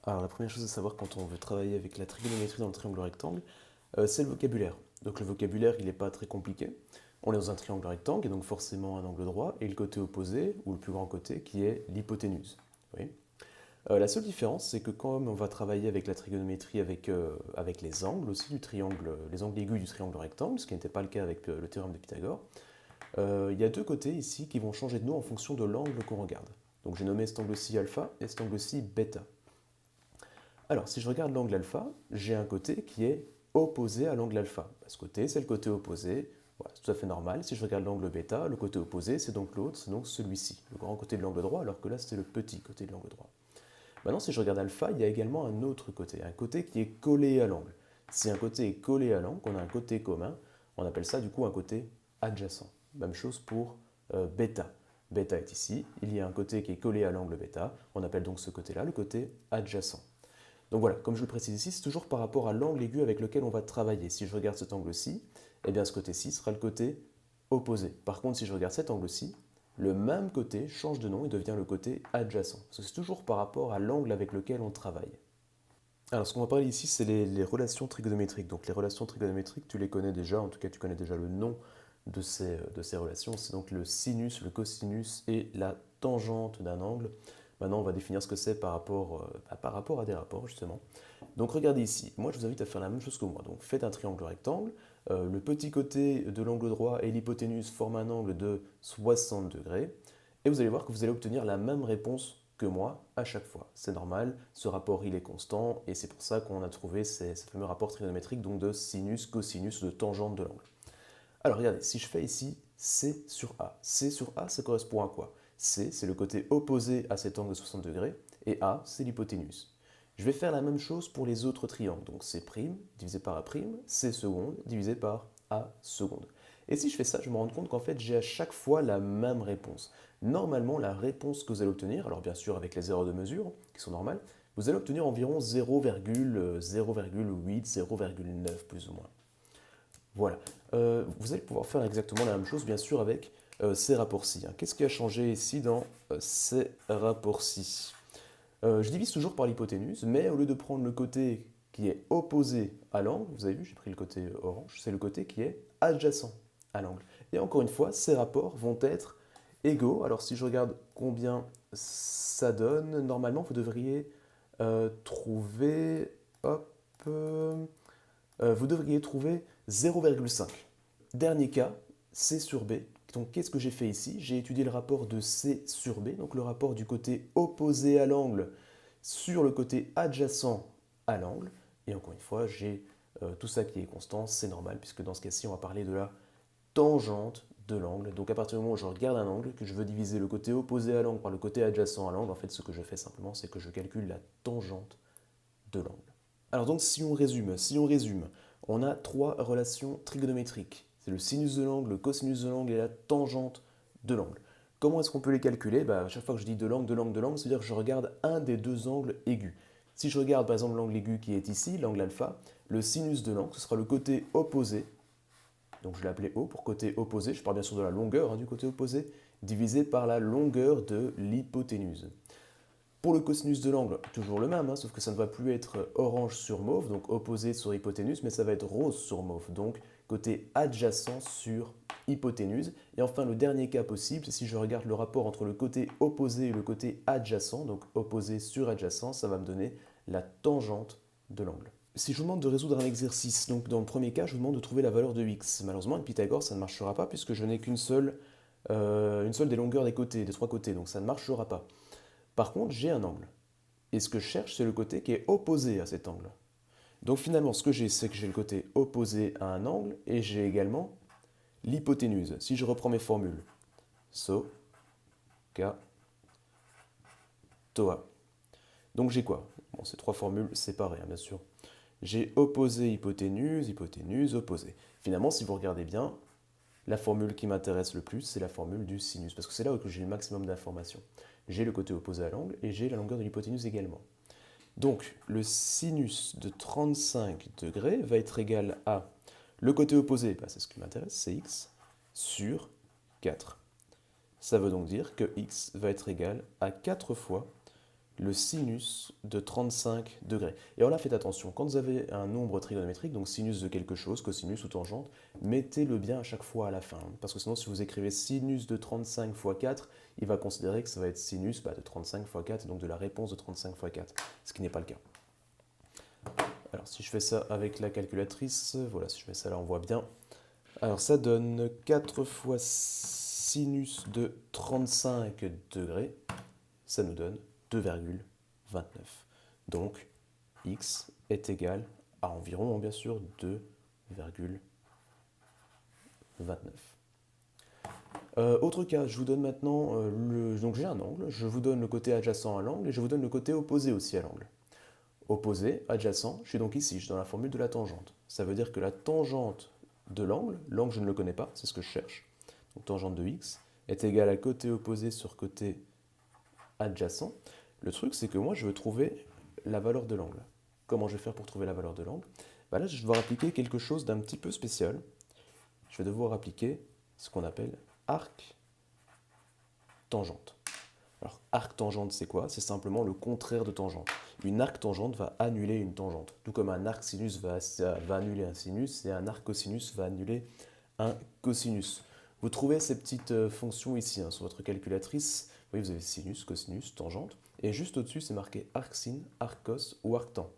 Alors la première chose à savoir quand on veut travailler avec la trigonométrie dans le triangle rectangle, c'est le vocabulaire. Donc le vocabulaire, il n'est pas très compliqué. On est dans un triangle rectangle et donc forcément un angle droit et le côté opposé, ou le plus grand côté, qui est l'hypoténuse. Oui. La seule différence, c'est que quand on va travailler avec la trigonométrie avec les angles aussi du triangle, les angles aigus du triangle rectangle, ce qui n'était pas le cas avec le théorème de Pythagore, il y a deux côtés ici qui vont changer de nom en fonction de l'angle qu'on regarde. Donc j'ai nommé cet angle-ci alpha et cet angle-ci bêta. Alors, si je regarde l'angle alpha, j'ai un côté qui est opposé à l'angle alpha. Ce côté, c'est le côté opposé. Voilà, c'est tout à fait normal. Si je regarde l'angle bêta, le côté opposé, c'est donc l'autre, c'est donc celui-ci, le grand côté de l'angle droit, alors que là, c'était le petit côté de l'angle droit. Maintenant, si je regarde alpha, il y a également un autre côté, un côté qui est collé à l'angle. Si un côté est collé à l'angle, qu'on a un côté commun, on appelle ça du coup un côté adjacent. Même chose pour bêta. Bêta est ici, il y a un côté qui est collé à l'angle bêta, on appelle donc ce côté-là le côté adjacent. Donc voilà, comme je le précise ici, c'est toujours par rapport à l'angle aigu avec lequel on va travailler. Si je regarde cet angle-ci, eh bien ce côté-ci sera le côté opposé. Par contre, si je regarde cet angle-ci, le même côté change de nom et devient le côté adjacent. Parce que c'est toujours par rapport à l'angle avec lequel on travaille. Alors ce qu'on va parler ici, c'est les relations trigonométriques. Donc les relations trigonométriques, tu les connais déjà, en tout cas tu connais déjà le nom de ces relations. C'est donc le sinus, le cosinus et la tangente d'un angle. Maintenant, on va définir ce que c'est par rapport à des rapports, justement. Donc regardez ici, moi je vous invite à faire la même chose que moi. Donc faites un triangle rectangle, le petit côté de l'angle droit et l'hypoténuse forment un angle de 60 degrés, et vous allez voir que vous allez obtenir la même réponse que moi à chaque fois. C'est normal, ce rapport il est constant, et c'est pour ça qu'on a trouvé ces fameux rapports trigonométriques donc de sinus, cosinus, de tangente de l'angle. Alors regardez, si je fais ici C sur A, C sur A ça correspond à quoi? C c'est le côté opposé à cet angle de 60 degrés, et A c'est l'hypoténuse. Je vais faire la même chose pour les autres triangles, donc C' divisé par A', C seconde divisé par A seconde. Et si je fais ça, je me rends compte qu'en fait j'ai à chaque fois la même réponse. Normalement, la réponse que vous allez obtenir, alors bien sûr avec les erreurs de mesure, qui sont normales, vous allez obtenir environ 0,08, 0,9 plus ou moins. Voilà. Vous allez pouvoir faire exactement la même chose, bien sûr, avec ces rapports-ci. Qu'est-ce qui a changé ici dans ces rapports-ci? Je divise toujours par l'hypoténuse, mais au lieu de prendre le côté qui est opposé à l'angle, vous avez vu, j'ai pris le côté orange, c'est le côté qui est adjacent à l'angle. Et encore une fois, ces rapports vont être égaux. Alors si je regarde combien ça donne, normalement, vous devriez trouver... Hop, vous devriez trouver 0,5. Dernier cas, C sur B. Donc qu'est-ce que j'ai fait ici? J'ai étudié le rapport de C sur B, donc le rapport du côté opposé à l'angle sur le côté adjacent à l'angle. Et encore une fois, j'ai tout ça qui est constant, c'est normal, puisque dans ce cas-ci, on va parler de la tangente de l'angle. Donc à partir du moment où je regarde un angle, que je veux diviser le côté opposé à l'angle par le côté adjacent à l'angle, en fait ce que je fais simplement, c'est que je calcule la tangente de l'angle. Alors donc si on résume, on a trois relations trigonométriques. C'est le sinus de l'angle, le cosinus de l'angle et la tangente de l'angle. Comment est-ce qu'on peut les calculer? À chaque fois que je dis de l'angle, de l'angle, de l'angle, c'est-à-dire que je regarde un des deux angles aigus. Si je regarde par exemple l'angle aigu qui est ici, l'angle alpha, le sinus de l'angle, ce sera le côté opposé. Donc je l'ai appelé O pour côté opposé, je parle bien sûr de la longueur du côté opposé, divisé par la longueur de l'hypoténuse. Pour le cosinus de l'angle, toujours le même, sauf que ça ne va plus être orange sur mauve, donc opposé sur hypoténuse, mais ça va être rose sur mauve, donc côté adjacent sur hypoténuse. Et enfin, le dernier cas possible, c'est si je regarde le rapport entre le côté opposé et le côté adjacent, donc opposé sur adjacent, ça va me donner la tangente de l'angle. Si je vous demande de résoudre un exercice, donc dans le premier cas, je vous demande de trouver la valeur de x. Malheureusement, avec Pythagore, ça ne marchera pas puisque je n'ai une seule des longueurs des côtés, des trois côtés, donc ça ne marchera pas. Par contre, j'ai un angle. Et ce que je cherche, c'est le côté qui est opposé à cet angle. Donc finalement, ce que j'ai, c'est que j'ai le côté opposé à un angle et j'ai également l'hypoténuse. Si je reprends mes formules, SO, K, TOA. Donc j'ai quoi? Bon, c'est trois formules séparées, bien sûr. J'ai opposé, hypoténuse, hypoténuse, opposé. Finalement, si vous regardez bien, la formule qui m'intéresse le plus, c'est la formule du sinus, parce que c'est là où j'ai le maximum d'informations. J'ai le côté opposé à l'angle et j'ai la longueur de l'hypoténuse également. Donc, le sinus de 35 degrés va être égal à le côté opposé, c'est ce qui m'intéresse, c'est x, sur 4. Ça veut donc dire que x va être égal à 4 fois le sinus de 35 degrés. Et alors là, faites attention, quand vous avez un nombre trigonométrique, donc sinus de quelque chose, cosinus ou tangente, mettez-le bien à chaque fois à la fin. Parce que sinon, si vous écrivez sinus de 35 fois 4, il va considérer que ça va être sinus de 35 fois 4, donc de la réponse de 35 fois 4, ce qui n'est pas le cas. Alors si je fais ça avec la calculatrice, voilà, si je fais ça là, on voit bien. Alors ça donne 4 fois sinus de 35 degrés, ça nous donne 2,29. Donc, x est égal à environ, bien sûr, 2,29. Autre cas, je vous donne maintenant donc j'ai un angle, je vous donne le côté adjacent à l'angle et je vous donne le côté opposé aussi à l'angle. Opposé, adjacent, je suis donc ici, je suis dans la formule de la tangente. Ça veut dire que la tangente de l'angle je ne le connais pas, c'est ce que je cherche, donc tangente de x, est égale à côté opposé sur côté adjacent. Le truc, c'est que moi, je veux trouver la valeur de l'angle. Comment je vais faire pour trouver la valeur de l'angle? Là, je vais devoir appliquer quelque chose d'un petit peu spécial. Je vais devoir appliquer ce qu'on appelle arc tangente. Alors, arc tangente, c'est quoi? C'est simplement le contraire de tangente. Une arc tangente va annuler une tangente. Tout comme un arc sinus va annuler un sinus et un arc cosinus va annuler un cosinus. Vous trouvez ces petites fonctions ici sur votre calculatrice. Vous voyez, vous avez sinus, cosinus, tangente. Et juste au-dessus, c'est marqué arc sin, arc cos ou arc tan.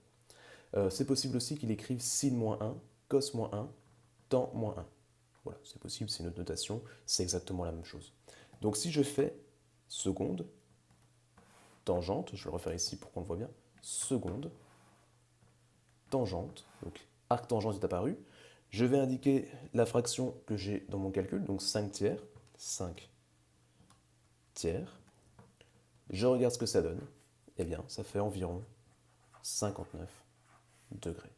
C'est possible aussi qu'il écrive sin moins 1, cos moins 1, tan moins 1. Voilà, c'est possible, c'est une autre notation, c'est exactement la même chose. Donc si je fais seconde, tangente, je vais le refaire ici pour qu'on le voit bien, seconde, tangente, donc arc tangente est apparu, je vais indiquer la fraction que j'ai dans mon calcul, donc 5 tiers, 5 tiers, je regarde ce que ça donne, eh bien ça fait environ 59 degrés.